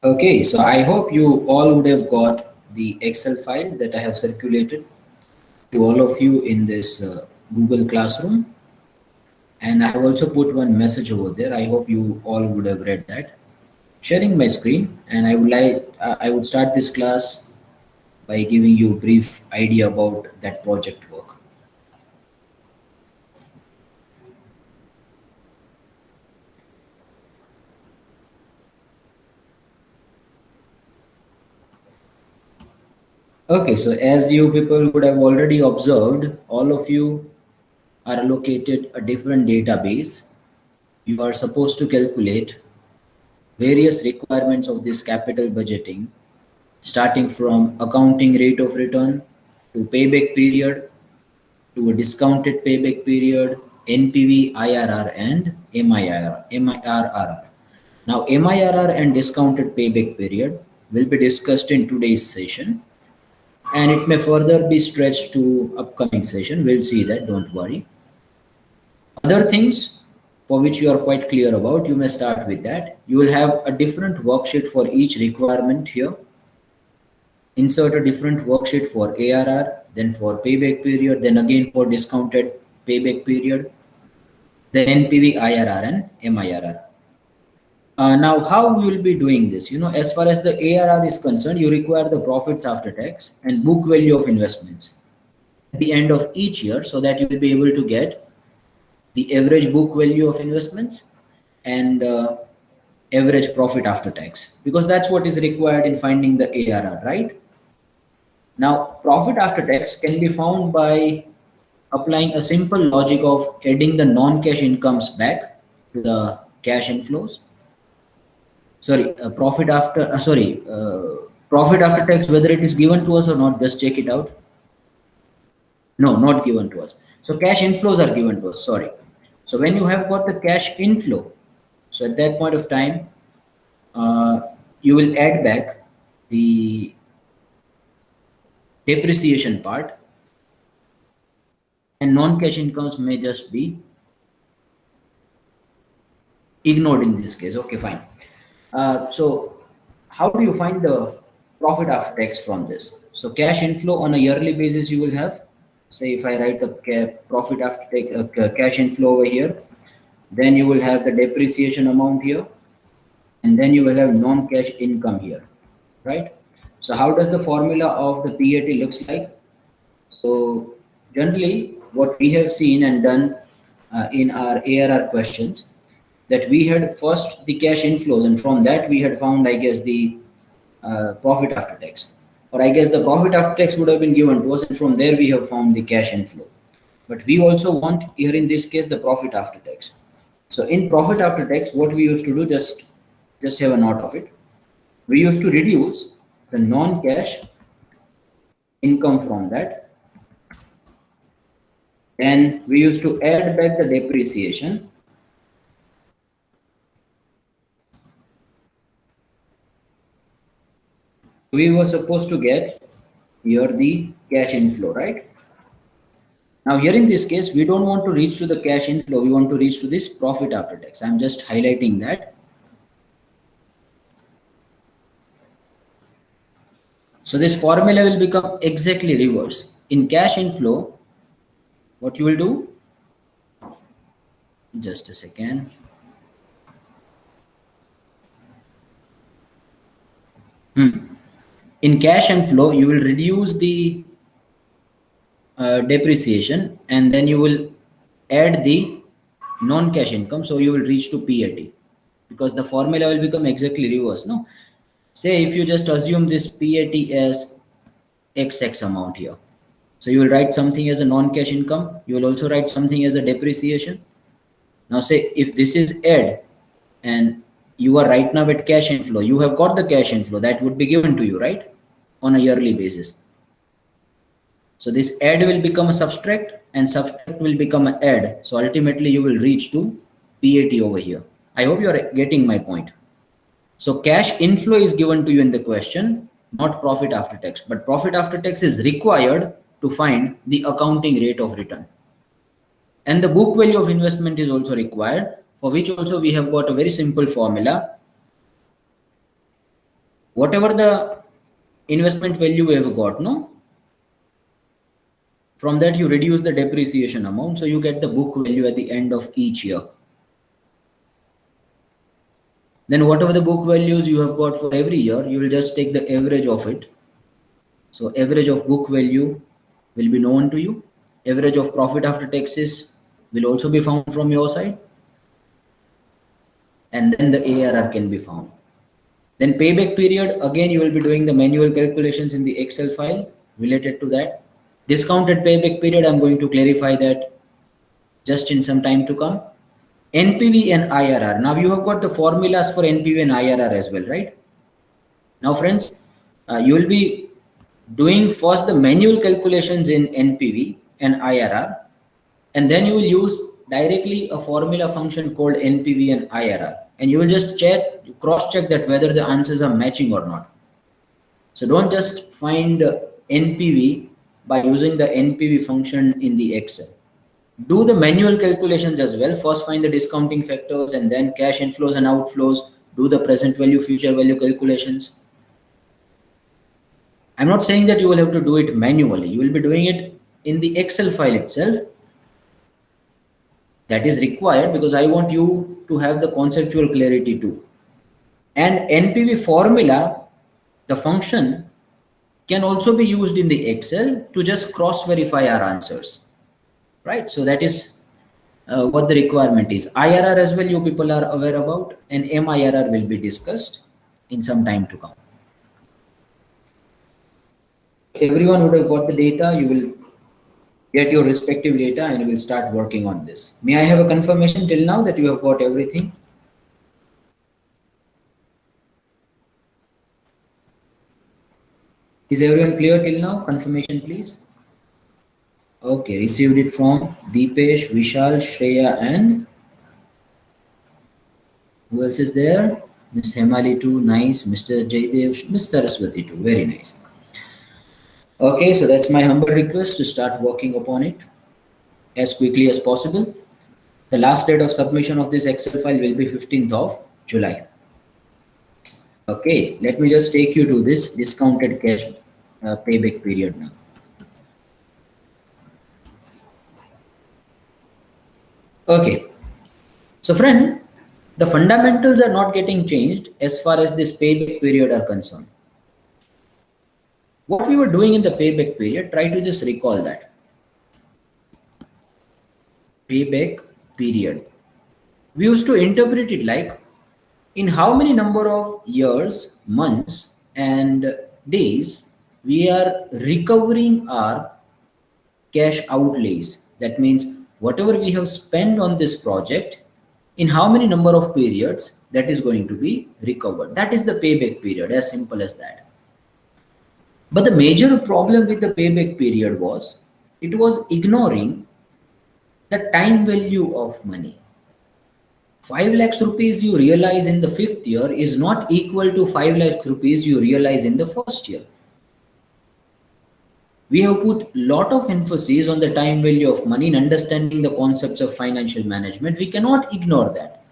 Okay, so I hope you all would have got the Excel file that I have circulated to all of you in this Google Classroom. And I have also put one message over there. I hope you all would have read that. Sharing my screen, and I would start this class by giving you a brief idea about that project work. Okay, so as you people would have already observed, all of you are allocated a different database. You are supposed to calculate various requirements of this capital budgeting, starting from accounting rate of return to payback period to a discounted payback period, NPV, IRR, and MIRR. Now, MIRR and discounted payback period will be discussed in today's session, and it may further be stretched to upcoming session. We'll see that, don't worry. Other things for which you are quite clear about, you may start with that. You will have a different worksheet for each requirement here. Insert a different worksheet for ARR, then for payback period, then again for discounted payback period, then NPV, IRR, and MIRR. Now, how we will be doing this? As far as the ARR is concerned, you require the profits after tax and book value of investments at the end of each year so that you will be able to get the average book value of investments and average profit after tax, because that's what is required in finding the ARR, right? Now, profit after tax can be found by applying a simple logic of adding the non-cash incomes back to the cash inflows. Sorry, profit after tax, whether it is given to us or not, just check it out. No, not given to us. So cash inflows are given to us. Sorry. So when you have got the cash inflow, so at that point of time, uh, you will add back the depreciation part, and non-cash incomes may just be ignored in this case. Okay, fine. So how do you find the profit after tax from this? So cash inflow on a yearly basis you will have. Say if I write a profit after tax, cash inflow over here, then you will have the depreciation amount here, and then you will have non-cash income here, right? So how does the formula of the PAT looks like? So generally, what we have seen and done in our ARR questions, that we had first the cash inflows, and from that we had found, I guess, the profit after tax, or I guess the profit after tax would have been given to us, and from there we have found the cash inflow. But we also want here in this case the profit after tax. So in profit after tax, what we used to do, just have a note of it. We used to reduce the non-cash income from that, and we used to add back the depreciation, we were supposed to get here the cash inflow, right? Now here in this case, we don't want to reach to the cash inflow, we want to reach to this profit after tax. I'm just highlighting that. So this formula will become exactly reverse. In cash inflow, what you will do, just a second. In cash inflow, you will reduce the depreciation, and then you will add the non-cash income, so you will reach to PAT, because the formula will become exactly reverse. No, say if you just assume this PAT as XX amount here, so you will write something as a non-cash income, you will also write something as a depreciation. Now say if this is add, and you are right now at cash inflow, you have got the cash inflow that would be given to you, right, on a yearly basis. So this add will become a subtract, and subtract will become an add. So ultimately you will reach to PAT over here. I hope you are getting my point. So cash inflow is given to you in the question, not profit after tax, but profit after tax is required to find the accounting rate of return. And the book value of investment is also required, for which also we have got a very simple formula. Whatever the investment value we have got, no? From that you reduce the depreciation amount, so you get the book value at the end of each year. Then whatever the book values you have got for every year, you will just take the average of it. So average of book value will be known to you. Average of profit after taxes will also be found from your side. And then the ARR can be found. Then payback period, again you will be doing the manual calculations in the Excel file related to that. Discounted payback period, I'm going to clarify that just in some time to come. NPV and IRR. Now you have got the formulas for NPV and IRR as well, right? Now friends, you will be doing first the manual calculations in NPV and IRR, and then you will use directly a formula function called NPV and IRR, and you will just cross check that whether the answers are matching or not. So don't just find NPV by using the NPV function in the Excel. Do the manual calculations as well. First find the discounting factors and then cash inflows and outflows. Do the present value, future value calculations. I'm not saying that you will have to do it manually. You will be doing it in the Excel file itself. That is required because I want you to have the conceptual clarity too. And NPV formula, the function, can also be used in the Excel to just cross verify our answers, right? So that is what the requirement is. IRR as well, you people are aware about, and MIRR will be discussed in some time to come. Everyone would have got the data. You will get your respective data and you will start working on this. May I have a confirmation till now that you have got everything? Is everyone clear till now? Confirmation, please. Okay, received it from Deepesh, Vishal, Shreya, and who else is there? Ms. Hemali too, nice. Mr. Jaydev, Ms. Saraswati too, very nice. Okay, so that's my humble request to start working upon it as quickly as possible. The last date of submission of this Excel file will be 15th of July. Okay, let me just take you to this discounted cash payback period now. Okay, so friend, the fundamentals are not getting changed as far as this payback period are concerned. What we were doing in the payback period, try to just recall that. Payback period. We used to interpret it like in how many number of years, months, and days we are recovering our cash outlays. That means whatever we have spent on this project, in how many number of periods that is going to be recovered. That is the payback period, as simple as that. But the major problem with the payback period was it was ignoring the time value of money. 5 lakhs rupees you realize in the 5th year is not equal to 5 lakhs rupees you realize in the first year. We have put lot of emphasis on the time value of money in understanding the concepts of financial management. We cannot ignore that.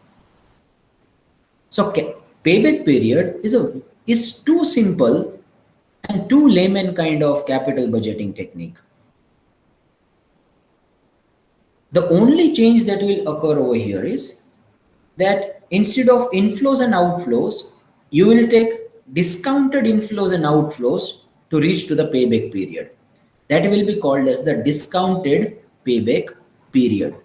So payback period is too simple and too layman kind of capital budgeting technique. The only change that will occur over here is that instead of inflows and outflows, you will take discounted inflows and outflows to reach to the payback period. That will be called as the discounted payback period.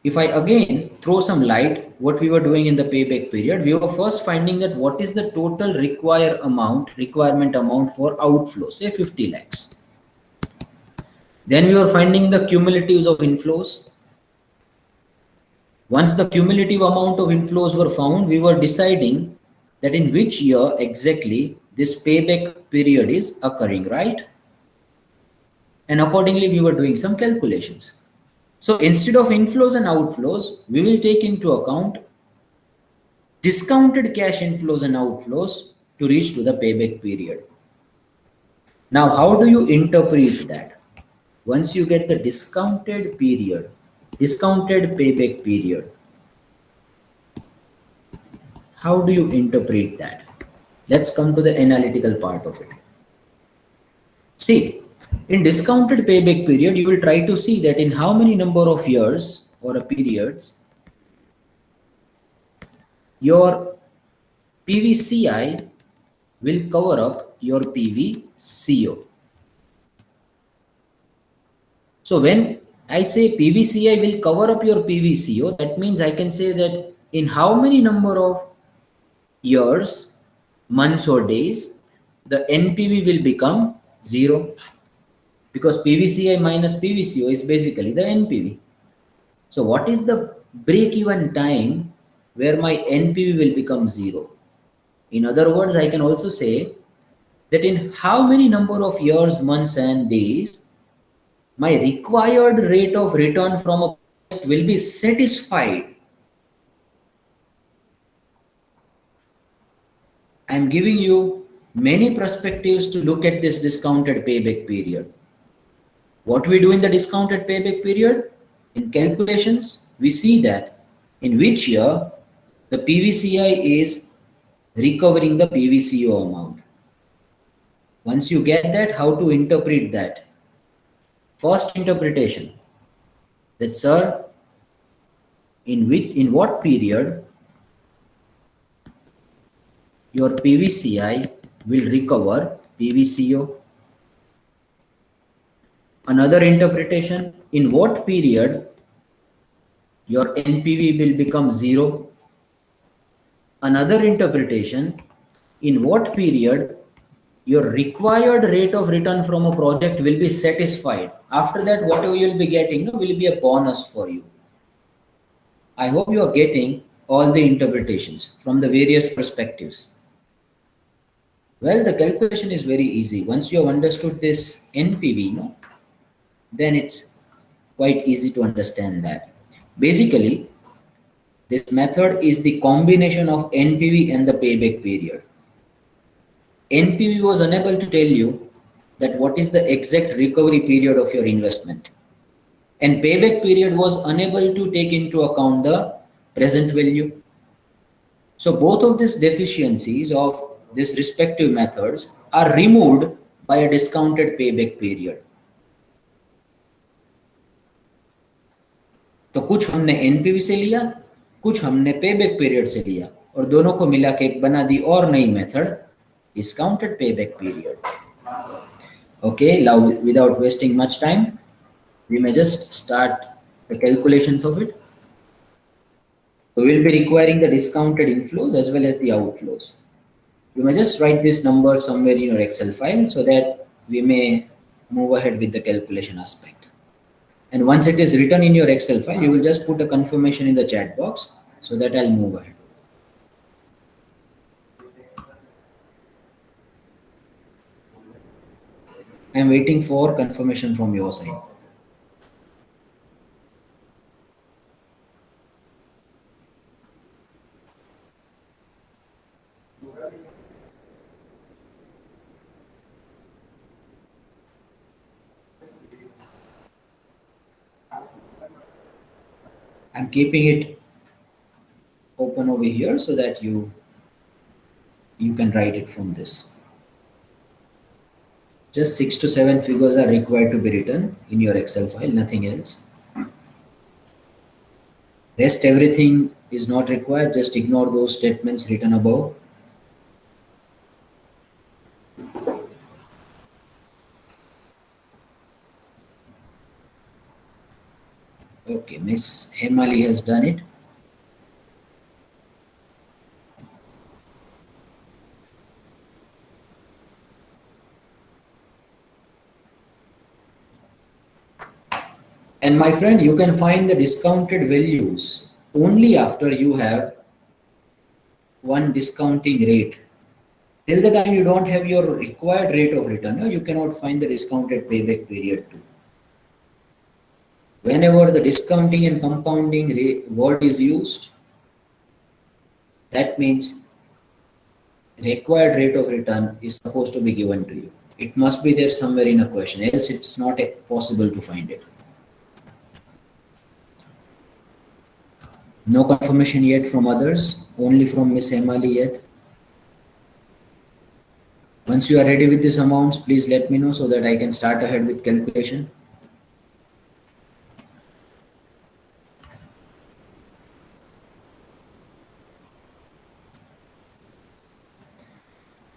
If I again throw some light what we were doing in the payback period, we were first finding that what is the total requirement amount for outflow, say 50 lakhs. Then we were finding the cumulatives of inflows. Once the cumulative amount of inflows were found, we were deciding that in which year exactly this payback period is occurring, right? And accordingly, we were doing some calculations. So instead of inflows and outflows, we will take into account discounted cash inflows and outflows to reach to the payback period. Now, how do you interpret that? Once you get the discounted payback period, How do you interpret that? Let's come to the analytical part of it. See, in discounted payback period, you will try to see that in how many number of years or a periods your PVCI will cover up your PVCO. So when I say PVCI will cover up your PVCO, that means I can say that in how many number of years, months or days, the NPV will become 0, because PVCI minus PVCO is basically the NPV. So what is the break-even time where my NPV will become 0? In other words, I can also say that in how many number of years, months and days, my required rate of return from a project will be satisfied. I am giving you many perspectives to look at this discounted payback period. What we do in the discounted payback period? In calculations, we see that in which year the PVCI is recovering the PVCO amount. Once you get that, how to interpret that? First interpretation, that sir, in what period your PVCI will recover PVCO. Another interpretation, in what period your NPV will become 0. Another interpretation, in what period your required rate of return from a project will be satisfied. After that, whatever you will be getting will be a bonus for you. I hope you are getting all the interpretations from the various perspectives. Well, the calculation is very easy. Once you have understood this NPV, then it's quite easy to understand that. Basically, this method is the combination of NPV and the payback period. NPV was unable to tell you that what is the exact recovery period of your investment. And payback period was unable to take into account the present value. So both of these deficiencies of these respective methods are removed by a discounted payback period. तो कुछ हमने NPV से लिया, कुछ हमने payback period से लिया, और दोनों को मिला के एक बना दी और नई method, discounted payback period. Okay, now without wasting much time, we may just start the calculations of it. So we will be requiring the discounted inflows as well as the outflows. You may just write this number somewhere in your Excel file so that we may move ahead with the calculation aspect. And once it is written in your Excel file, you will just put a confirmation in the chat box so that I'll move ahead. I'm waiting for confirmation from your side. I'm keeping it open over here so that you can write it from this. Just 6 to 7 figures are required to be written in your Excel file, nothing else. Rest everything is not required, just ignore those statements written above. Okay, Miss Hemali has done it. And my friend, you can find the discounted values only after you have one discounting rate. Till the time you don't have your required rate of return, you cannot find the discounted payback period too. Whenever the discounting and compounding word is used, that means required rate of return is supposed to be given to you. It must be there somewhere in a question, else it's not possible to find it. No confirmation yet from others, only from Miss Emily yet. Once you are ready with these amounts, please let me know so that I can start ahead with calculation.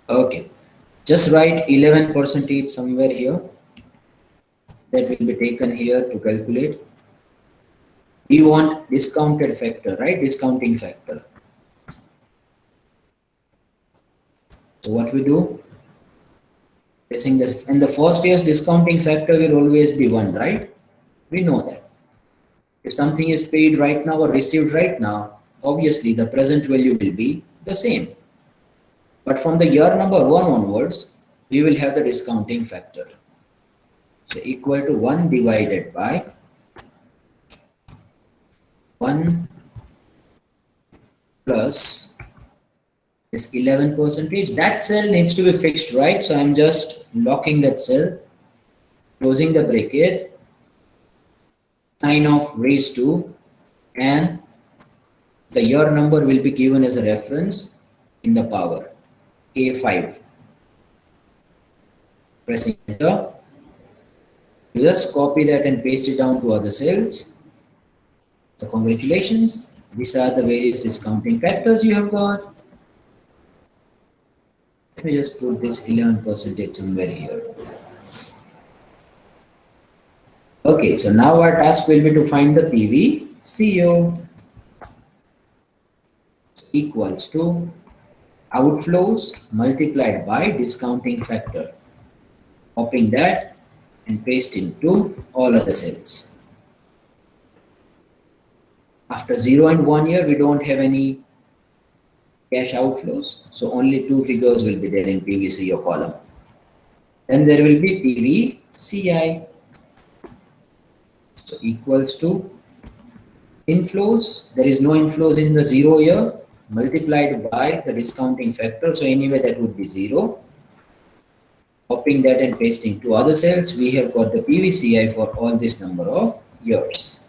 Okay, just write 11 percentage somewhere here. That will be taken here to calculate. We want discounted factor, right? Discounting factor. So what we do? Guessing this, and the first year's discounting factor will always be 1, right? We know that. If something is paid right now or received right now, obviously the present value will be the same. But from the year number 1 onwards, we will have the discounting factor. So equal to 1 divided by 1 plus this 11 percentage. That cell needs to be fixed, right? So I'm just locking that cell, closing the bracket, sign of raised to, and the year number will be given as a reference in the power A5. Pressing enter. You just copy that and paste it down to other cells. So congratulations. These are the various discounting factors you have got. Let me just put this 11 percentage somewhere here. Okay, so now our task will be to find the PV CO equals to outflows multiplied by discounting factor. Copying that and paste into all other cells. After 0 and 1 year, we don't have any cash outflows, so only 2 figures will be there in PVCO column. Then there will be PVCI. So equals to inflows. There is no inflows in the 0 year multiplied by the discounting factor. So anyway, that would be 0. Copying that and pasting to other cells, we have got the PVCI for all this number of years.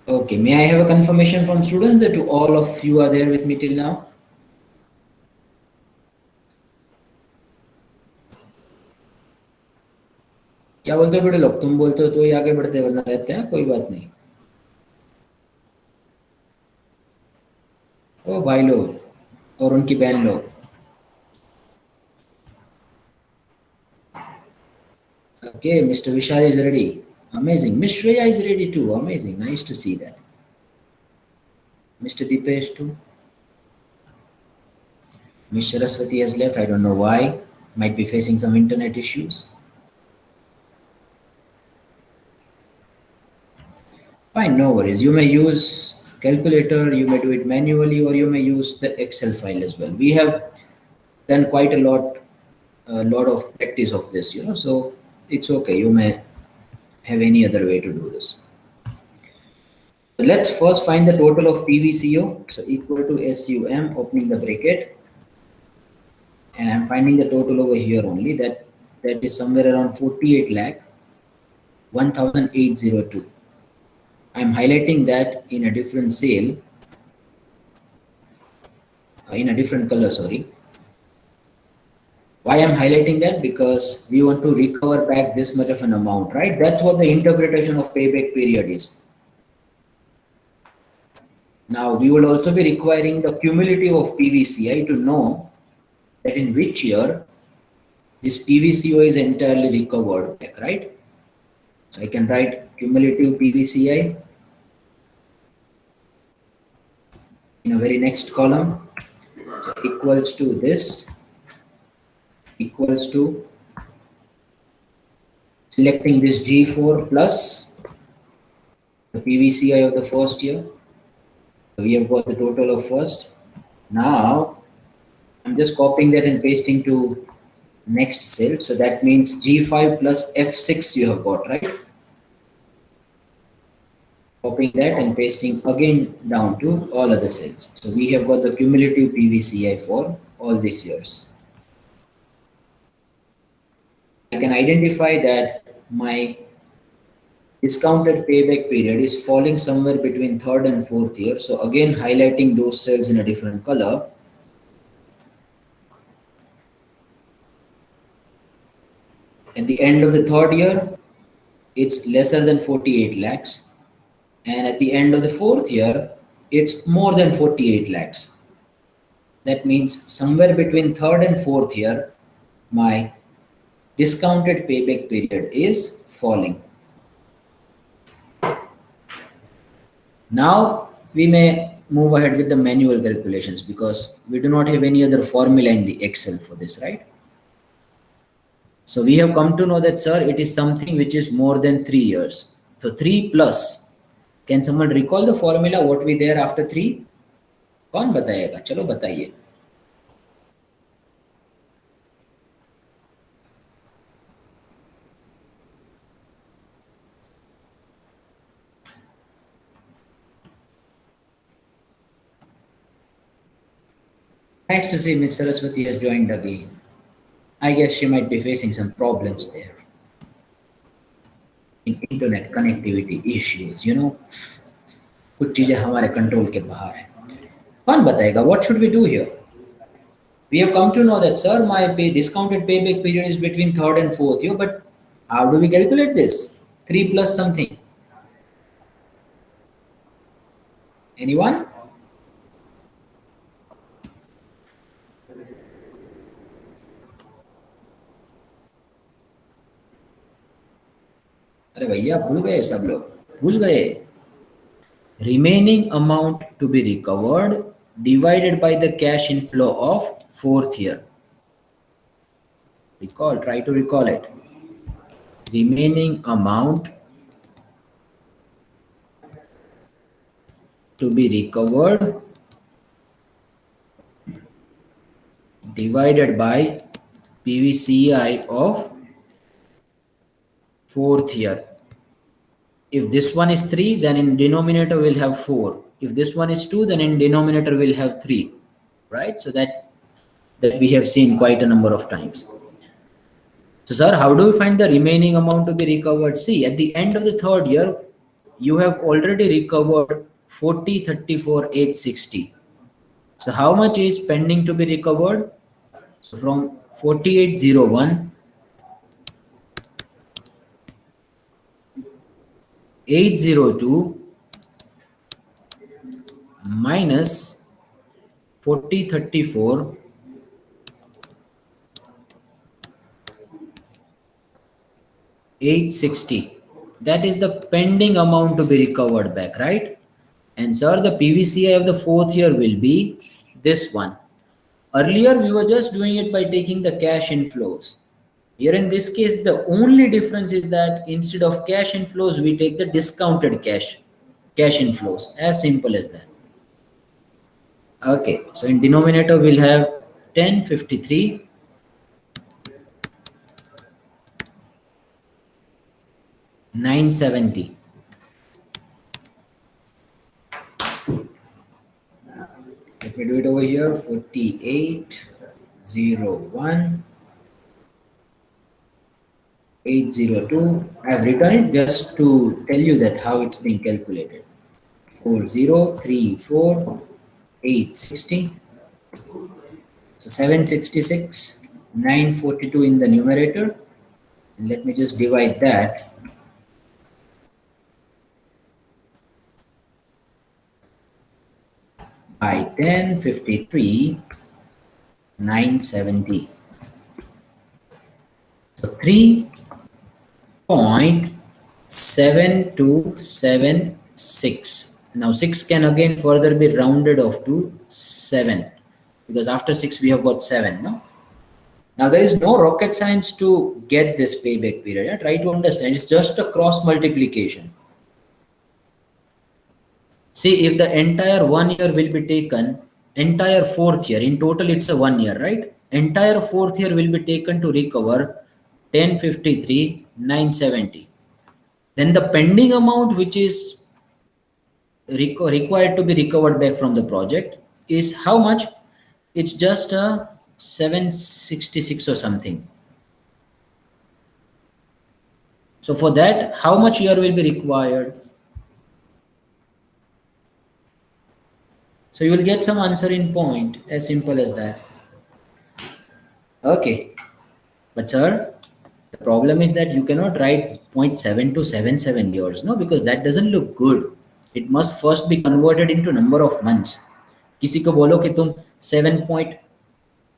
Okay, may I have a confirmation from students that all of you are there with me till now? क्या बोलते हो बड़े लोग? तुम बोलते हो तो ही आगे बढ़ते, वरना रहते हैं, कोई बात नहीं। ओ भाई लोग और उनकी बहन लोग। Okay, Mr. Vishal is ready. Amazing. Miss Shreya is ready too. Amazing. Nice to see that. Mr. Dipesh too. Miss Saraswati has left. I don't know why. Might be facing some internet issues. Fine, no worries. You may use calculator, you may do it manually, or you may use the Excel file as well. We have done quite a lot of practice of this, so it's okay. You may have any other way to do this. So let's first find the total of PVCO. So equal to SUM, opening the bracket. And I'm finding the total over here only. That is somewhere around 48 lakh 1802. I'm highlighting that in a different cell, in a different color, sorry. Why I'm highlighting that? Because we want to recover back this much of an amount, right? That's what the interpretation of payback period is. Now we will also be requiring the cumulative of PVCI to know that in which year this PVCO is entirely recovered back, right? So I can write cumulative PVCI in a very next column. So equals to this, equals to selecting this G4 plus the PVCI of the first year. So we have got the total of first. Now I'm just copying that and pasting to next cell. So that means G5 plus F6 you have got, right? Copying that and pasting again down to all other cells. So we have got the cumulative PVCI for all these years. I can identify that my discounted payback period is falling somewhere between third and fourth year. So again, highlighting those cells in a different color. At the end of the third year, it's lesser than 48 lakhs. And at the end of the fourth year, it's more than 48 lakhs. That means somewhere between third and fourth year, my discounted payback period is falling. Now we may move ahead with the manual calculations because we do not have any other formula in the Excel for this, right? So we have come to know that, sir, it is something which is more than 3 years. So 3 plus. Can someone recall the formula? What we there after 3? कौन बताएगा? चलो बताइए. Nice to see Ms. Saraswati has joined again. I guess she might be facing some problems there. In internet connectivity issues, you know. कुछ चीजें हमारे control के बाहर हैं. कौन बताएगा? What should we do here? We have come to know that, sir, my discounted payback period is between third and fourth year, but how do we calculate this? 3 plus something. Anyone? अरे भैया भूल गए सब लोग, भूल गए. Remaining amount to be recovered divided by the cash inflow of fourth year. Recall, try to recall it. Remaining amount to be recovered divided by PVCI of fourth year. If this one is 3, then in denominator we'll have 4. If this one is 2, then in denominator we'll have 3, right? So that we have seen quite a number of times. So sir, how do we find the remaining amount to be recovered? See, at the end of the third year, you have already recovered 40, 34, 860. So how much is pending to be recovered? So from 4801, 802 minus 4034 860. That is the pending amount to be recovered back, right? And sir, the PVCI of the fourth year will be this one. Earlier we were just doing it by taking the cash inflows. Here in this case, the only difference is that instead of cash inflows, we take the discounted cash inflows. As simple as that. Okay, so in denominator we'll have 1053 970. Let me do it over here. 4801 802. I have written it just to tell you that how it's being calculated. 4034 860. So 766 942 in the numerator. And let me just divide that by 1053 970. So 3.7276. Now 6 can again further be rounded off to 7 because after 6 we have got 7. No? Now there is no rocket science to get this payback period. Yeah? Try to understand. It's just a cross multiplication. See, if the entire 1 year will be taken, entire fourth year, in total it's a 1 year, right? Entire fourth year will be taken to recover 1053 970. Then the pending amount which is required to be recovered back from the project is how much? It's just a 766 or something. So for that, how much year will be required? So you will get some answer in point, as simple as that. Okay, but sir, the problem is that you cannot write 0.7277 years, no, because that doesn't look good. It must first be converted into number of months. किसी को बोलो कि तुम 7 point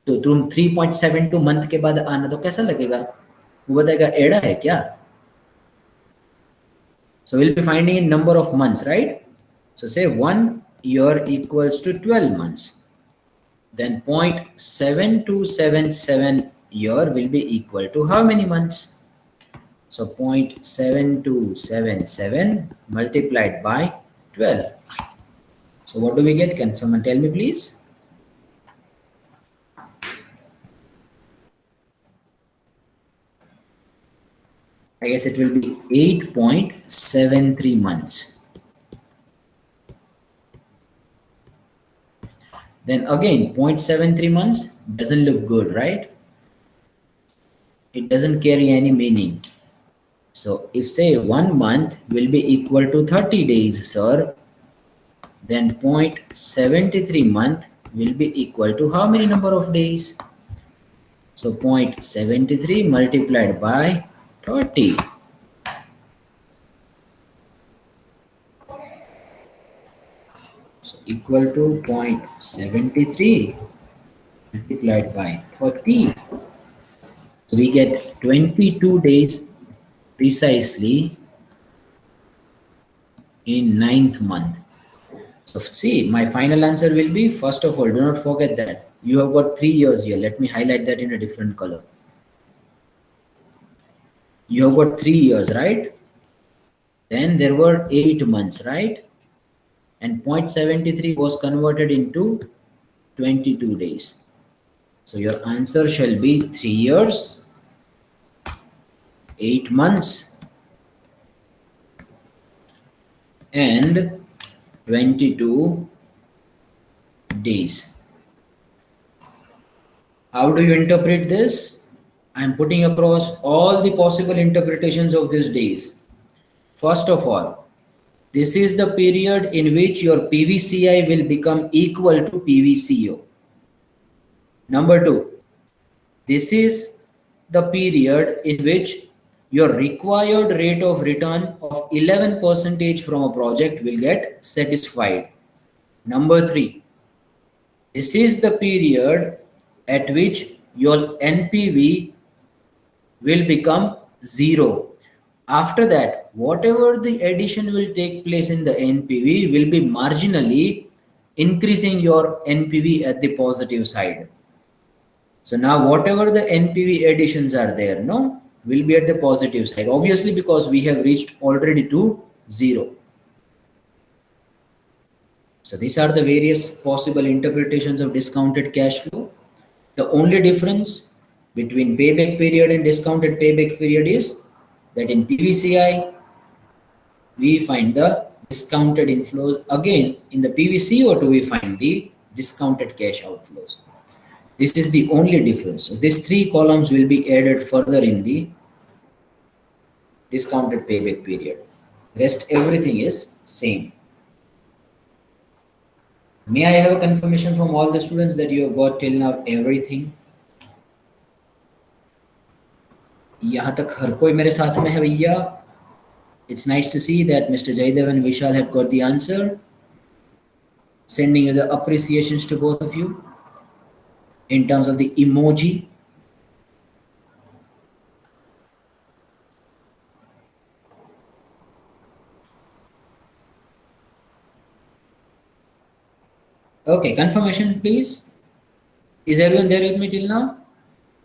तो तुम 3.72 month के बाद आना, तो कैसा लगेगा? वो बताएगा एड़ा है क्या? So we'll be finding in number of months, right? So say 1 year equals to 12 months. Then 0.7277 year will be equal to how many months? So 0.7277 multiplied by 12. So what do we get? Can someone tell me, please? I guess it will be 8.73 months. Then again, 0.73 months doesn't look good, right? It doesn't carry any meaning. So if say 1 month will be equal to 30 days, sir, then 0.73 month will be equal to how many number of days? So 0.73 multiplied by 30. So equal to 0.73 multiplied by 30. So we get 22 days precisely in 9th month. So see, my final answer will be, first of all, do not forget that you have got 3 years here. Let me highlight that in a different color. You have got 3 years, right? Then there were 8 months, right? And 0.73 was converted into 22 days. So your answer shall be 3 years, 8 months, and 22 days. How do you interpret this? I am putting across all the possible interpretations of these days. First of all, this is the period in which your PVCI will become equal to PVCO. Number 2, this is the period in which your required rate of return of 11% from a project will get satisfied. Number 3, this is the period at which your NPV will become 0. After that, whatever the addition will take place in the NPV will be marginally increasing your NPV at the positive side. So now whatever the NPV additions are there, no, will be at the positive side. Obviously, because we have reached already to 0. So these are the various possible interpretations of discounted cash flow. The only difference between payback period and discounted payback period is that in PVCI, we find the discounted inflows. Again, in the PVCO2, we find the discounted cash outflows. This is the only difference. So these 3 columns will be added further in the discounted payback period. Rest everything is same. May I have a confirmation from all the students that you have got till now everything? यहाँ तक हर कोई मेरे साथ में है भैया? It's nice to see that Mr. Jaidev and Vishal have got the answer. Sending you the appreciations to both of you in terms of the emoji. Okay, confirmation please. Is everyone there with me till now?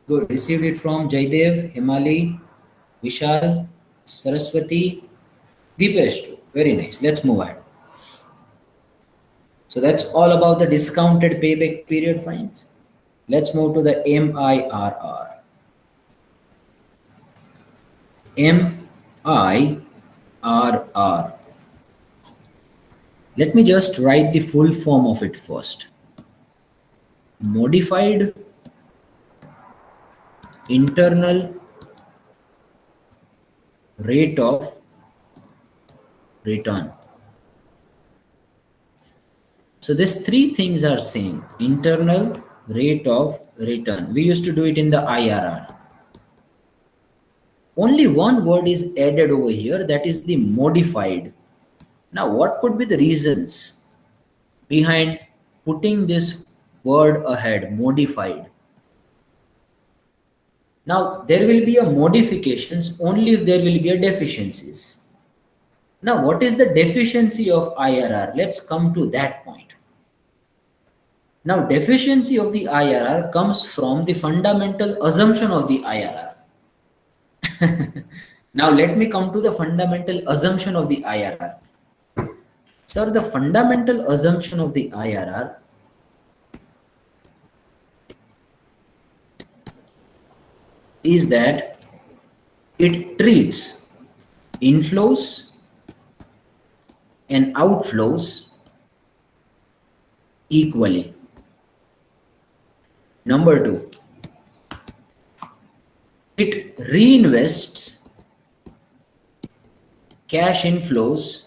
Good. Received it from Jaidev, Himali, Vishal, Saraswati, Deepesh too. Very nice. Let's move ahead. So that's all about the discounted payback period fines. Let's move to the MIRR. MIRR. Let me just write the full form of it first. Modified internal rate of return. So these three things are same. Internal rate of return. We used to do it in the IRR. Only one word is added over here, that is the modified. Now what could be the reasons behind putting this word ahead, modified? Now there will be a modifications only if there will be a deficiencies. Now what is the deficiency of IRR? Let's come to that point. Now deficiency of the IRR comes from the fundamental assumption of the IRR. Now let me come to the fundamental assumption of the IRR. Sir, the fundamental assumption of the IRR is that it treats inflows and outflows equally. Number two, it reinvests cash inflows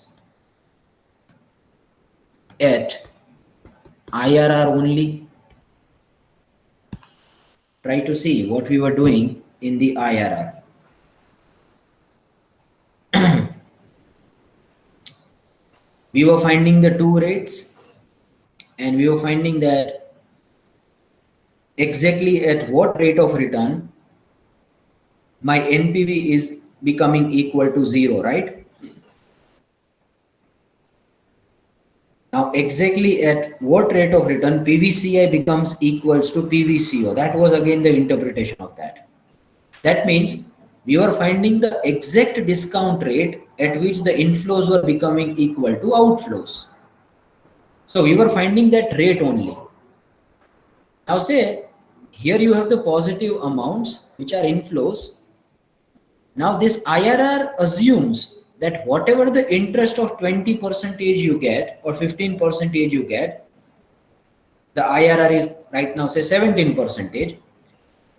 at IRR only. Try to see what we were doing in the IRR. We were finding the two rates and we were finding that exactly at what rate of return my NPV is becoming equal to 0, right? Now exactly at what rate of return PVCI becomes equals to PVCO. That was again the interpretation of that. That means we were finding the exact discount rate at which the inflows were becoming equal to outflows. So we were finding that rate only. Now say here you have the positive amounts which are inflows. Now this IRR assumes that whatever the interest of 20% you get or 15% you get, the IRR is right now say 17%,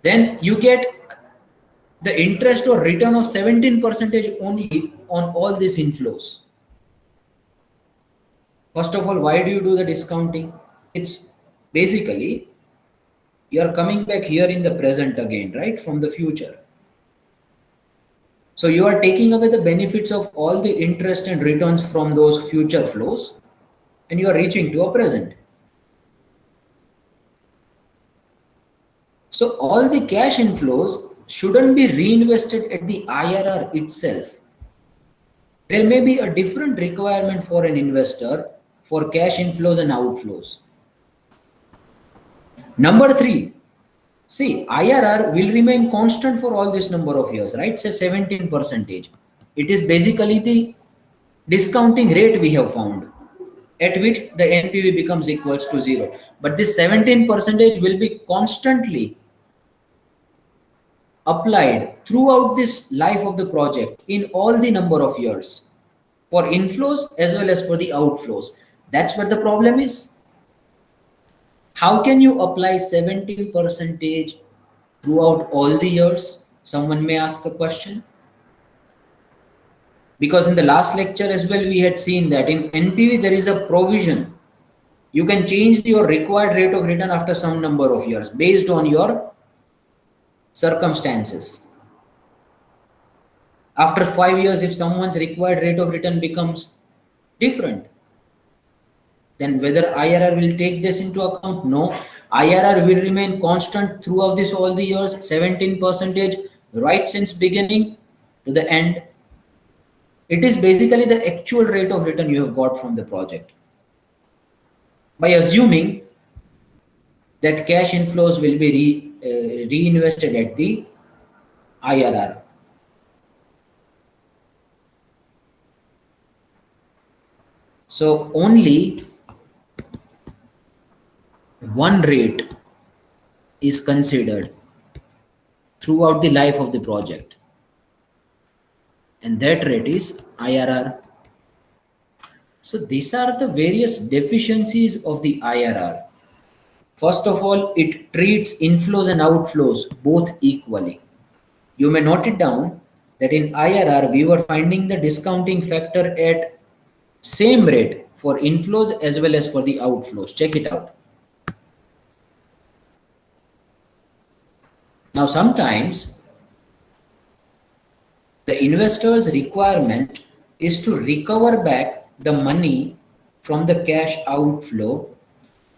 then you get the interest or return of 17% only on all these inflows. First of all, why do you do the discounting? It's basically you are coming back here in the present again, right? From the future. So you are taking away the benefits of all the interest and returns from those future flows and you are reaching to a present. So all the cash inflows shouldn't be reinvested at the IRR itself. There may be a different requirement for an investor for cash inflows and outflows. Number three, see, IRR will remain constant for all this number of years, right? Say 17%. It is basically the discounting rate we have found at which the NPV becomes equals to 0. But this 17% will be constantly applied throughout this life of the project in all the number of years for inflows as well as for the outflows. That's what the problem is. How can you apply 17% throughout all the years? Someone may ask the question. Because in the last lecture as well, we had seen that in NPV there is a provision. You can change your required rate of return after some number of years based on your circumstances. After 5 years, if someone's required rate of return becomes different, then whether IRR will take this into account? No. IRR will remain constant throughout this all the years, 17%, right since beginning to the end. It is basically the actual rate of return you have got from the project. By assuming that cash inflows will be reinvested at the IRR. So only one rate is considered throughout the life of the project, and that rate is IRR. So these are the various deficiencies of the IRR. First of all, it treats inflows and outflows both equally. You may note it down that in IRR, we were finding the discounting factor at same rate for inflows as well as for the outflows. Check it out. Now, sometimes the investor's requirement is to recover back the money from the cash outflow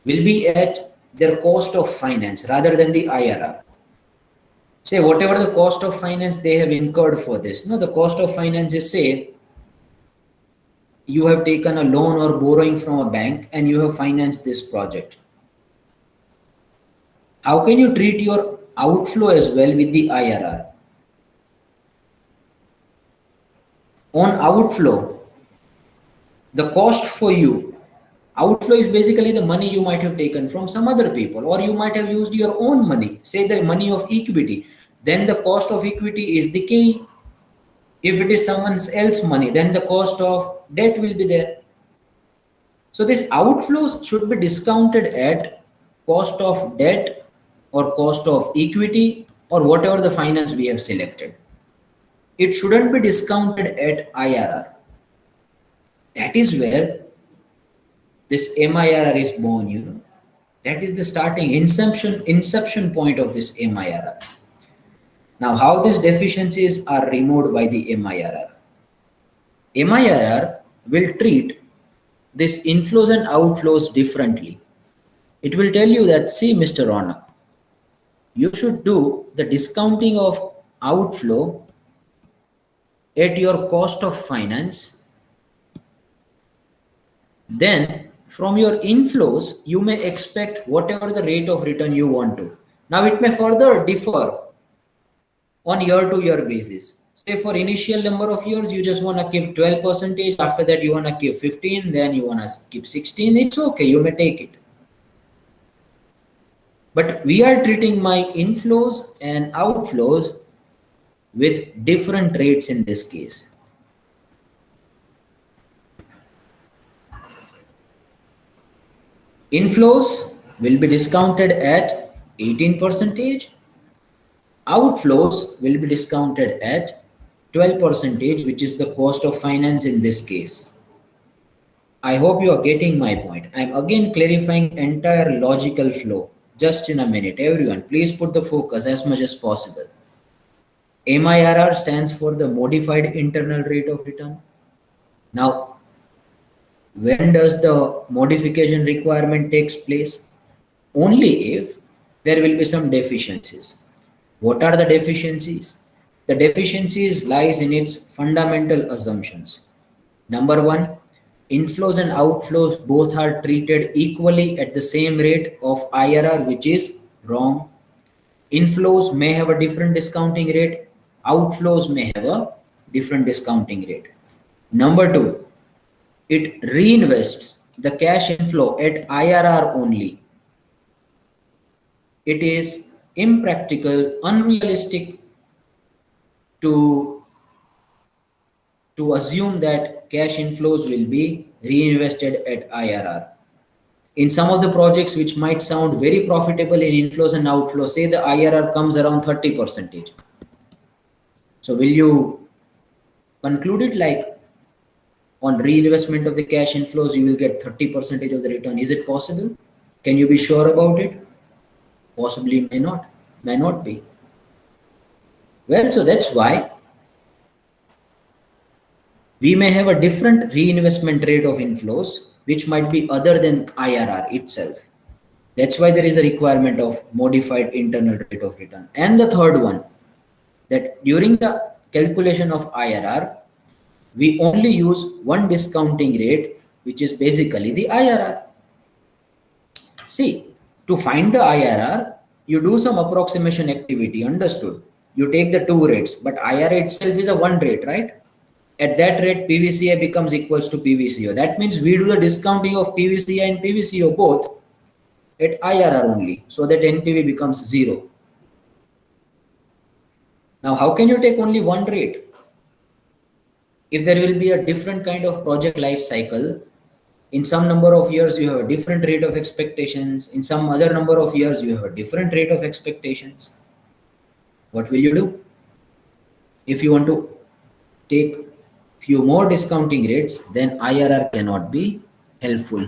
will be at their cost of finance rather than the IRR. Say whatever the cost of finance they have incurred for this. No, the cost of finance is, say you have taken a loan or borrowing from a bank and you have financed this project. How can you treat your outflow as well with the IRR? On outflow, the cost for you, outflow is basically the money you might have taken from some other people, or you might have used your own money, say the money of equity. Then the cost of equity is the key. If it is someone else's money, then the cost of debt will be there. So these outflows should be discounted at cost of debt or cost of equity or whatever the finance we have selected. It shouldn't be discounted at IRR. That is where this MIRR is born, you know. That is the starting inception point of this MIRR. Now, how these deficiencies are removed by the MIRR? MIRR will treat these inflows and outflows differently. It will tell you that, see, Mr. Ronak, you should do the discounting of outflow at your cost of finance. Then from your inflows, you may expect whatever the rate of return you want to. Now it may further differ on year-to-year basis. Say for initial number of years, you just want to keep 12%. After that, you want to keep 15. Then you want to keep 16. It's okay. You may take it. But we are treating my inflows and outflows with different rates in this case. Inflows will be discounted at 18%. Outflows will be discounted at 12%, which is the cost of finance in this case. I hope you are getting my point. I'm again clarifying entire logical flow. Just in a minute, everyone, please put the focus as much as possible. MIRR stands for the modified internal rate of return. Now, when does the modification requirement takes place? Only if there will be some deficiencies. What are the deficiencies? The deficiencies lies in its fundamental assumptions. Number one, inflows and outflows both are treated equally at the same rate of IRR, which is wrong. Inflows may have a different discounting rate, outflows may have a different discounting rate. Number two, it reinvests the cash inflow at IRR only. It is impractical, unrealistic to assume that cash inflows will be reinvested at IRR. In some of the projects which might sound very profitable in inflows and outflows, say the IRR comes around 30%. So will you conclude it like on reinvestment of the cash inflows, you will get 30% of the return? Is it possible? Can you be sure about it? Possibly may not be. Well, so that's why we may have a different reinvestment rate of inflows, which might be other than IRR itself. That's why there is a requirement of modified internal rate of return. And the third one, that during the calculation of IRR, we only use one discounting rate, which is basically the IRR. See, to find the IRR, you do some approximation activity, understood? You take the two rates, but IRR itself is a one rate, right? At that rate, PVCI becomes equals to PVCO. That means we do the discounting of PVCI and PVCO both at IRR only, so that NPV becomes 0. Now, how can you take only one rate? If there will be a different kind of project life cycle, In some number of years, you have a different rate of expectations. In some other number of years, you have a different rate of expectations. What will you do? If you want to take few more discounting rates, then IRR cannot be helpful.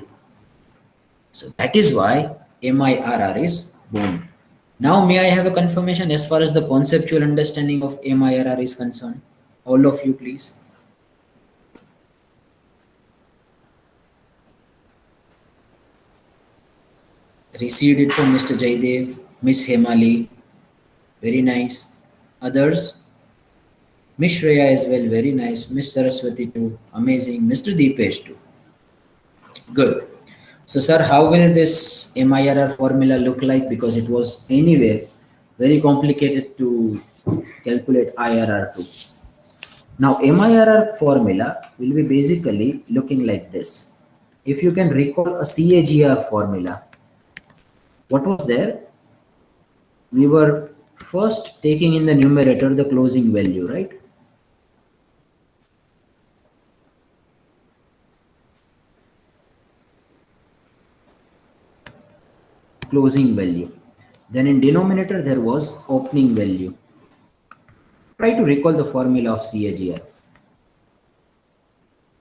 So that is why MIRR is born. Now, may I have a confirmation as far as the conceptual understanding of MIRR is concerned? All of you, please. Received it from Mr. Jaidev, Miss Hemali. Very nice. Others? Miss Shreya as well, very nice. Miss Saraswati too, amazing. Mr. Deepesh too. Good. So, sir, how will this MIRR formula look like? Because it was anyway very complicated to calculate IRR too. Now, MIRR formula will be basically looking like this. If you can recall a CAGR formula, what was there? We were first taking in the numerator the closing value, right? Closing value. Then in denominator there was opening value. Try to recall the formula of CAGR.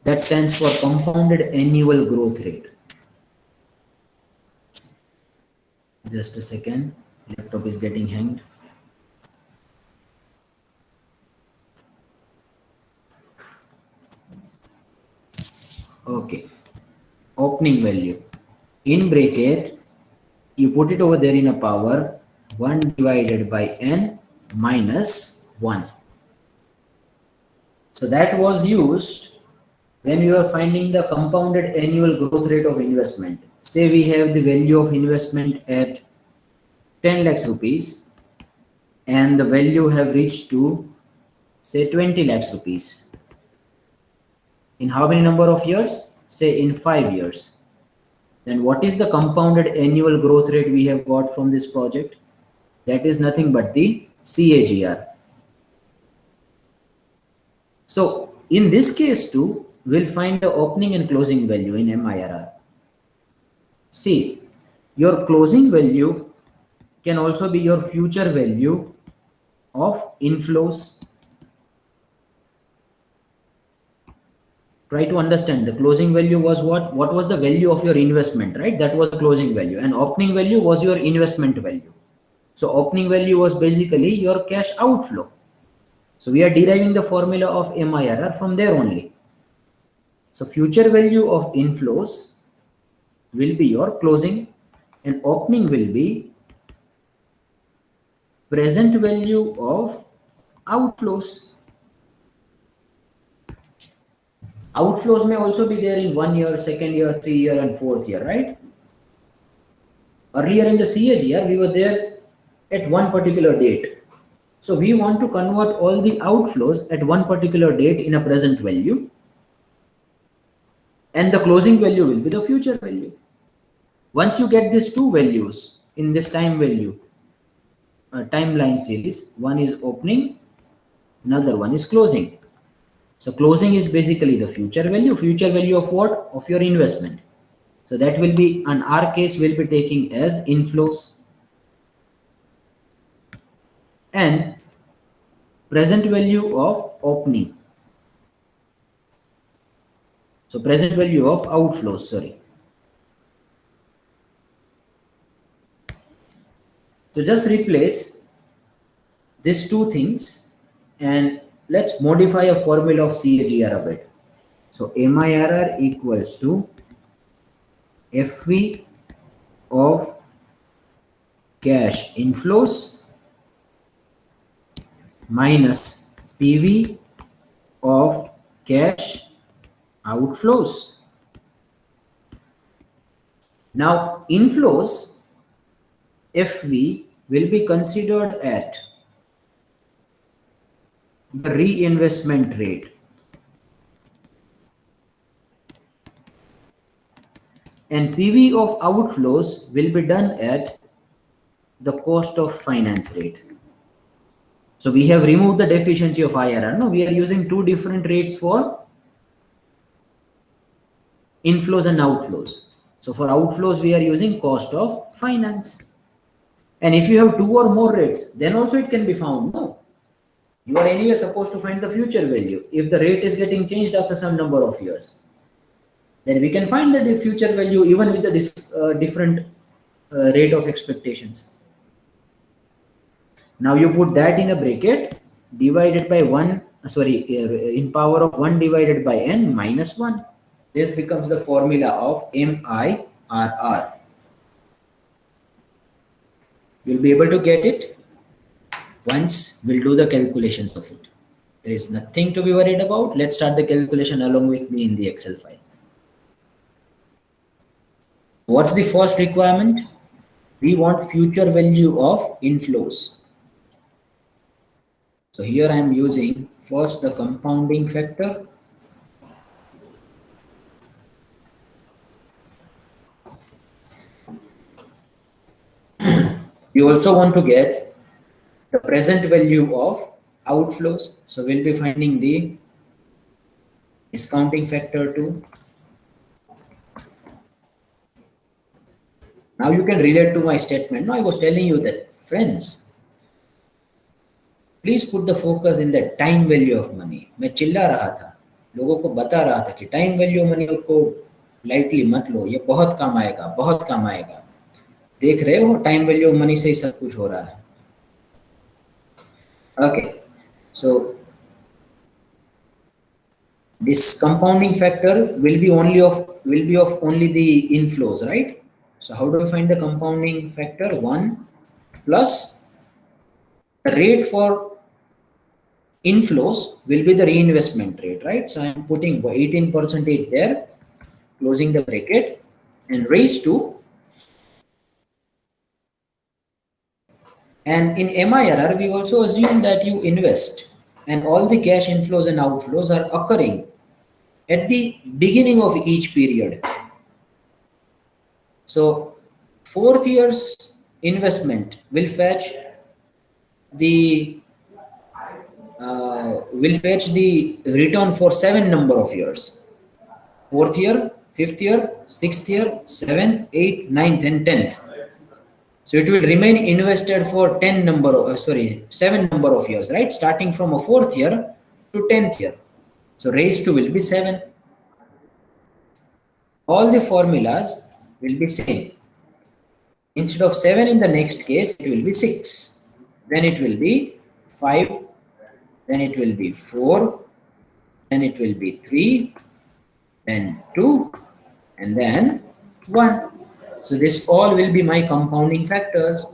That stands for compounded annual growth rate. Just a second, laptop is getting hanged. Okay, opening value. In bracket, you put it over there in a power 1 divided by n minus 1. So that was used when you are finding the compounded annual growth rate of investment. Say we have the value of investment at 10 lakhs rupees and the value have reached to say 20 lakhs rupees. In how many number of years? Say in 5 years. Then what is the compounded annual growth rate we have got from this project? That is nothing but the CAGR. So in this case too, we'll find the opening and closing value in MIRR. See, your closing value can also be your future value of inflows. Try to understand the closing value was what was the value of your investment, right? That was the closing value, and opening value was your investment value. So opening value was basically your cash outflow. So we are deriving the formula of MIRR from there only. So future value of inflows will be your closing and opening will be present value of outflows. Outflows may also be there in 1 year, 2nd year, 3 year and 4th year, right? Earlier in the CAGR, we were there at one particular date. So we want to convert all the outflows at one particular date in a present value. And the closing value will be the future value. Once you get these two values in this time value, timeline series, one is opening, another one is closing. So closing is basically the future value of what? Of your investment. So that will be, in our case, we'll be taking as inflows. And present value of opening. So present value of outflows, sorry. So just replace these two things and let's modify a formula of CAGR a bit. So MIRR equals to FV of cash inflows minus PV of cash outflows. Now inflows FV will be considered at the reinvestment rate and PV of outflows will be done at the cost of finance rate. So we have removed the deficiency of IRR. No, we are using two different rates for inflows and outflows. So for outflows, we are using cost of finance. And if you have two or more rates, then also it can be found. No, you are anyway supposed to find the future value. If the rate is getting changed after some number of years, then we can find the future value even with the different rate of expectations. Now you put that in a bracket divided by 1, sorry, in power of 1 divided by n minus 1. This becomes the formula of MIRR. You'll be able to get it once we'll do the calculations of it. There is nothing to be worried about. Let's start the calculation along with me in the Excel file. What's the first requirement? We want future value of inflows. So here I am using first the compounding factor. We also want to get the present value of outflows. So we'll be finding the discounting factor too. Now you can relate to my statement. No, I was telling you that, friends, please put the focus in the time value of money. मैं चिल्ला रहा था, लोगों को बता रहा था कि टाइम वैल्यू मनी को लाइटली मत लो, ये बहुत काम आएगा, बहुत काम आएगा. देख रहे हो टाइम वैल्यू मनी से ही सब कुछ हो रहा है. Okay, so this compounding factor will be of only the inflows, right? So how do we find the compounding factor? 1 plus the rate for inflows will be the reinvestment rate, right? So I'm putting 18% there, closing the bracket, and raised to, and in MIRR we also assume that you invest and all the cash inflows and outflows are occurring at the beginning of each period. So 4th year's investment will fetch the return for 7 number of years. 4th year, 5th year, 6th year, 7th, 8th, 9th, and 10th. So it will remain invested for 7 number of years, right? Starting from a 4th year to 10th year. So raised to will be 7. All the formulas will be same. Instead of 7 in the next case, it will be 6. Then it will be 5. Then it will be 4. Then it will be 3. Then 2. And then 1. So this all will be my compounding factors.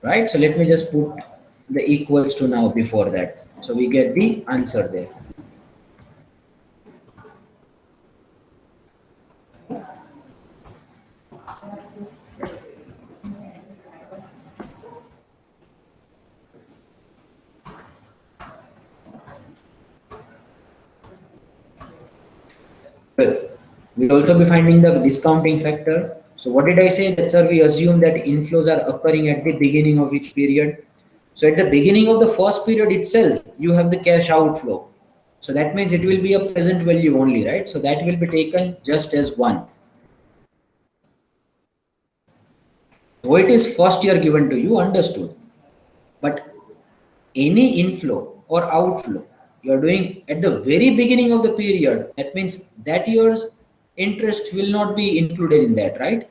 Right? So let me just put the equals to now before that. So we get the answer there. Good. We'll also be finding the discounting factor. So what did I say? That sir, we assume that inflows are occurring at the beginning of each period. So at the beginning of the first period itself, you have the cash outflow. So that means it will be a present value only, right? So that will be taken just as 1. So it is first year given to you, understood. But any inflow or outflow you are doing at the very beginning of the period, that means that year's interest will not be included in that, right?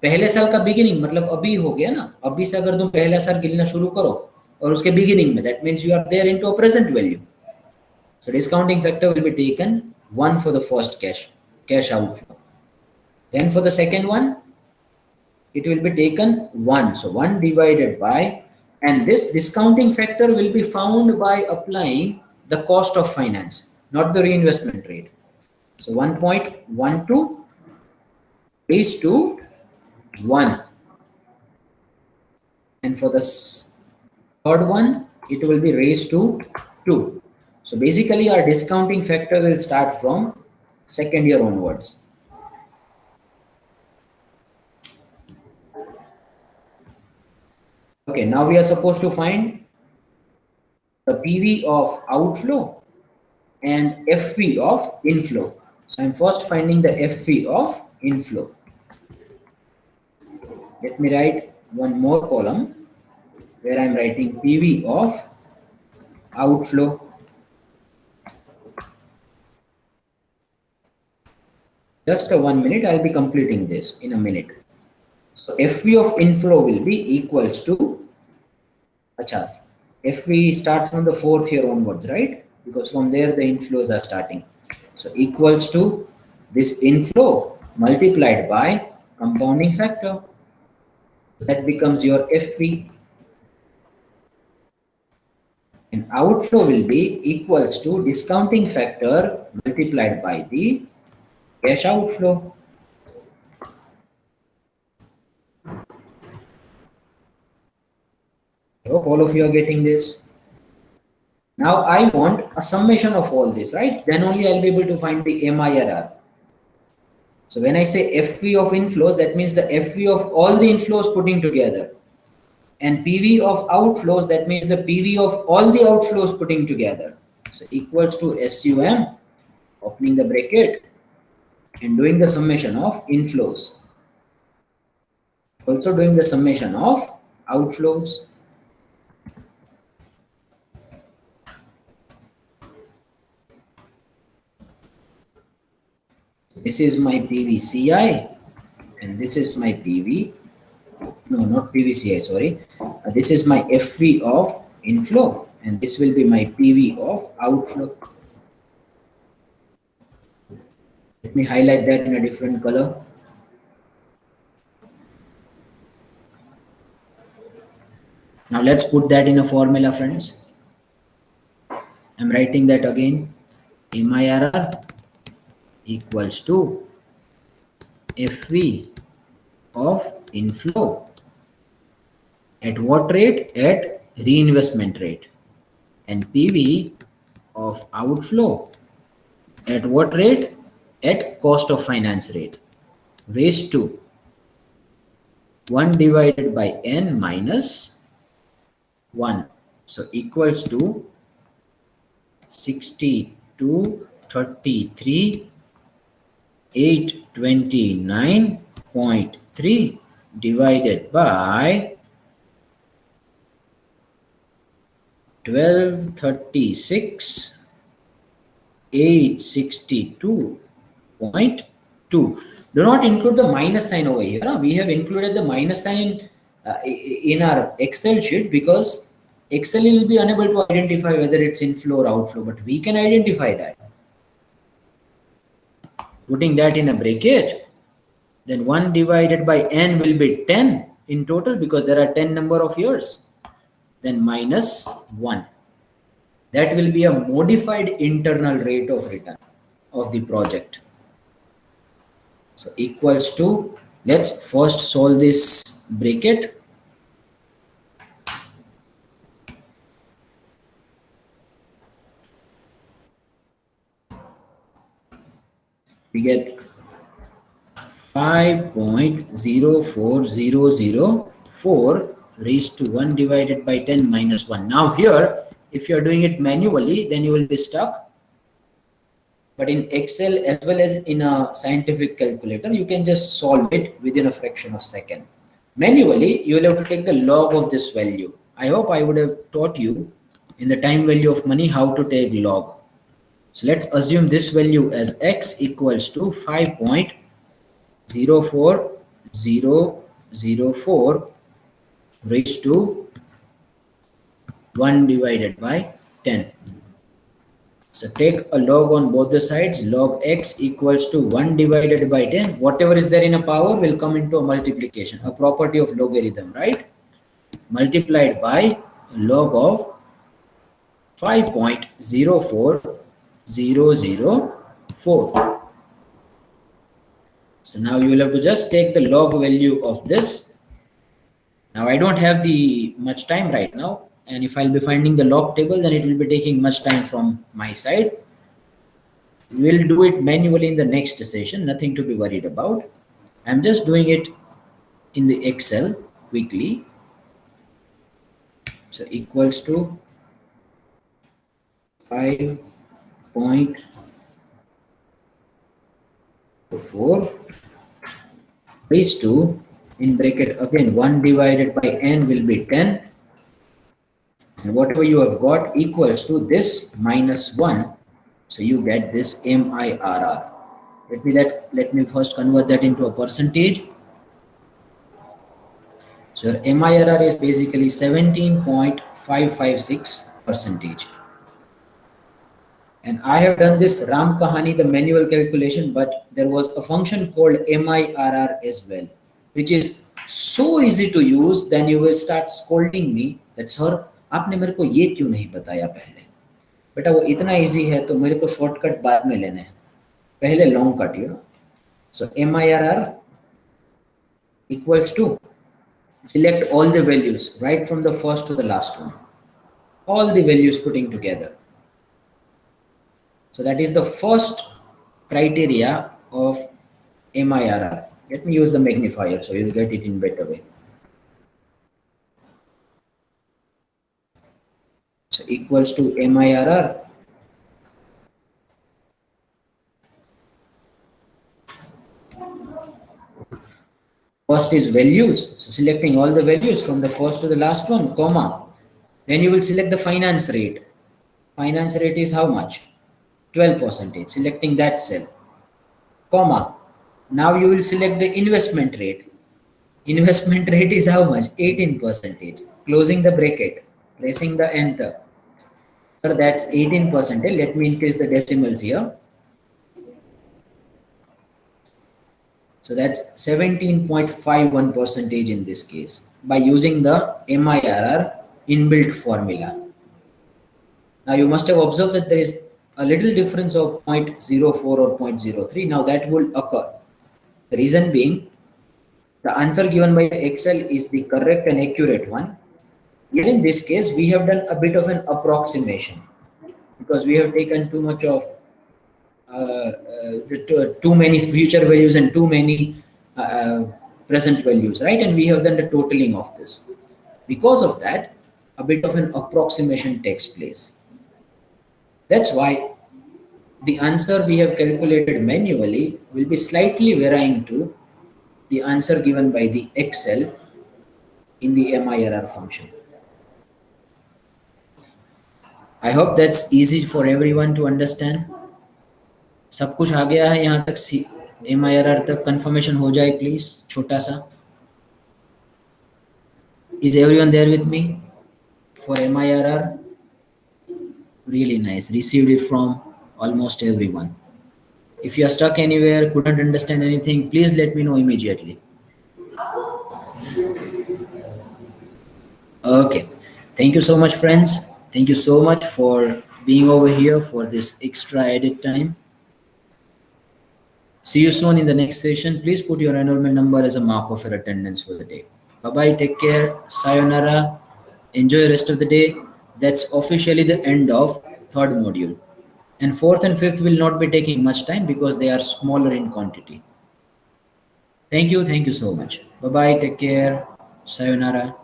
पहले साल का beginning मतलब अभी हो गया ना, अभी से अगर तुम पहला साल गिनना शुरू करो और उसके बिगिनिंग में, that means you are there into a present value. So discounting factor will be taken 1 for the first cash outflow. Then for the second one, it will be taken 1. So 1 divided by, and this discounting factor will be found by applying the cost of finance, not the reinvestment rate. So 1.12 raised to 1. And for the third one, it will be raised to 2. So basically our discounting factor will start from second year onwards. Okay, now we are supposed to find the PV of outflow and FV of inflow. So I'm first finding the FV of inflow. Let me write one more column where I'm writing PV of outflow. Just a 1 minute, I'll be completing this in a minute. So FV of inflow will be equals to, acha, FV starts from the fourth year onwards, right? Because from there the inflows are starting. So equals to this inflow multiplied by compounding factor. That becomes your FV. And outflow will be equals to discounting factor multiplied by the cash outflow. I hope all of you are getting this. Now I want a summation of all this, right? Then only I'll be able to find the MIRR. So when I say FV of inflows, that means the FV of all the inflows putting together. And PV of outflows, that means the PV of all the outflows putting together. So equals to SUM, opening the bracket, and doing the summation of inflows. Also doing the summation of outflows. This is my PVCI, and this is my PV. No, not PVCI, sorry. This is my FV of inflow, and this will be my PV of outflow. Let me highlight that in a different color. Now let's put that in a formula, friends. I'm writing that again. MIRR equals to FV of inflow. At what rate? At reinvestment rate. And PV of outflow. At what rate? At cost of finance rate. Raised to 1 divided by n minus 1. So equals to 62, 33, 829.3 divided by 1236, 862.2. Do not include the minus sign over here. We have included the minus sign in our Excel sheet because Excel will be unable to identify whether it's inflow or outflow, but we can identify that. Putting that in a bracket, then 1 divided by n will be 10 in total because there are 10 number of years. Then minus 1. That will be a modified internal rate of return of the project. So equals to, let's first solve this bracket. We get 5.04004 raised to 1 divided by 10 minus 1. Now here, if you are doing it manually, then you will be stuck. But in Excel as well as in a scientific calculator, you can just solve it within a fraction of a second. Manually, you will have to take the log of this value. I hope I would have taught you in the time value of money how to take log. So let's assume this value as x equals to 5.04004 raised to 1 divided by 10. So take a log on both the sides. Log x equals to 1 divided by 10. Whatever is there in a power will come into a multiplication, a property of logarithm, right? Multiplied by log of 5.04004. So now you will have to just take the log value of this. Now I don't have the much time right now, and if I'll be finding the log table, then it will be taking much time from my side. We'll do it manually in the next session, nothing to be worried about. I'm just doing it in the Excel quickly. So equals to 5.4 raised to, in bracket again, 1 divided by n will be 10, and whatever you have got equals to this minus 1, so you get this MIRR. Let me first convert that into a percentage. So your MIRR is basically 17.556 percentage. And I have done this Ram Kahani, the manual calculation, but there was a function called MIRR as well, which is so easy to use. Then you will start scolding me that sir, आपने मेरे को ये क्यों नहीं बताया पहले? बेटा वो इतना easy है तो मेरे को shortcut बाद में लेने हैं. पहले long cut here. So MIRR equals to, select all the values right from the first to the last one. All the values putting together. So that is the first criteria of MIRR. Let me use the magnifier so you'll get it in better way. So equals to MIRR. First is values. So selecting all the values from the first to the last one, comma. Then you will select the finance rate. Finance rate is how much? 12%. Selecting that cell, comma. Now you will select the investment rate. Investment rate is how much? 18%. Closing the bracket, pressing the enter. So that's 18%. Let me increase the decimals here. So that's 17.51% in this case by using the MIRR inbuilt formula. Now you must have observed that there is a little difference of 0.04 or 0.03. Now that will occur. The reason being, the answer given by the Excel is the correct and accurate one. Yet in this case, we have done a bit of an approximation because we have taken too much of too many future values and too many present values, right? And we have done the totaling of this. Because of that, a bit of an approximation takes place. That's why the answer we have calculated manually will be slightly varying to the answer given by the Excel in the MIRR function. I hope that's easy for everyone to understand. सब कुछ आ गया है यहाँ तक, MIRR तक confirmation हो जाए please, छोटा सा. Is everyone there with me for MIRR? Really nice. Received it from almost everyone. If you are stuck anywhere, couldn't understand anything, please let me know immediately. Okay. Thank you so much, friends. Thank you so much for being over here for this extra edit time. See you soon in the next session. Please put your enrollment number as a mark of your attendance for the day. Bye-bye. Take care. Sayonara. Enjoy the rest of the day. That's officially the end of third module. And fourth and fifth will not be taking much time because they are smaller in quantity. Thank you. Thank you so much. Bye-bye. Take care. Sayonara.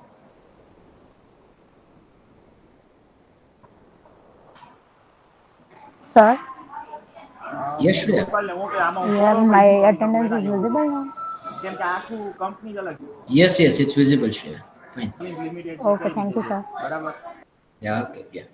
Sir? Yes, Shreya. Yeah, my attendance is visible now. Yes, it's visible, Shreya. Fine. Okay, thank you, sir. Yeah, okay, yeah.